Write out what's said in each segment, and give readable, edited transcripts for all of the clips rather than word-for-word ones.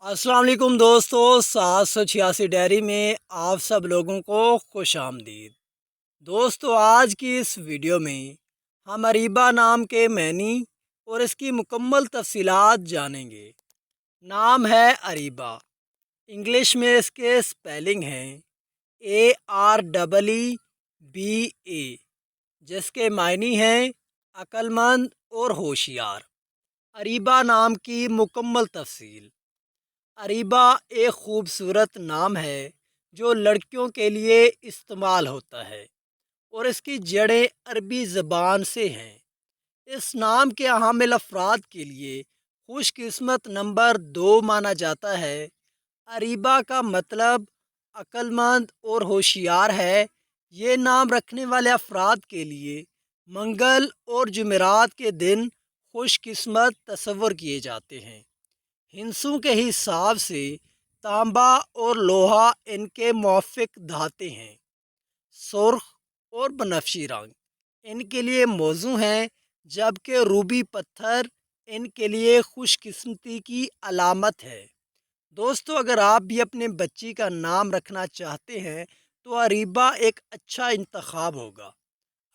अस्सलाम वालेकुम दोस्तों, 786 डायरी में आप सब लोगों को खुश आमदीद। दोस्तों, आज की इस वीडियो में हम अरीबा नाम के मैनी और इसकी मुकम्मल तफसीलात जानेंगे। नाम है अरीबा। इंग्लिश में इसके स्पेलिंग हैं AREEBA, जिसके मायने हैं अक्लमंद और होशियार। अरीबा नाम की मुकम्मल तफसील। अरीबा एक खूबसूरत नाम है जो लड़कियों के लिए इस्तेमाल होता है और इसकी जड़ें अरबी ज़बान से हैं। इस नाम के हामिल अफराद के लिए खुशकिस्मत नंबर 2 माना जाता है। अरीबा का मतलब अक्लमंद और होशियार है। ये नाम रखने वाले अफराद के लिए मंगल और जुमेरात के दिन खुशकिस्मत तस्वर किए जाते हैं। हिंसों के हिसाब से तांबा और लोहा इनके मुआफ़िक धाते हैं। सुर्ख और बनफशी रंग इनके लिए मौजू हैं, जबकि रूबी पत्थर इनके लिए खुशकिस्मती की अलामत है। दोस्तों, अगर आप भी अपने बच्ची का नाम रखना चाहते हैं तो अरीबा एक अच्छा इंतखाब होगा।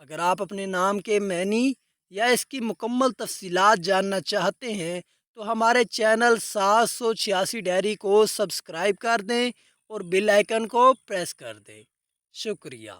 अगर आप अपने नाम के मैनी या इसकी मुकम्मल तफसीलात जानना चाहते हैं तो हमारे चैनल 786 डायरी को सब्सक्राइब कर दें और बेल आइकन को प्रेस कर दें। शुक्रिया।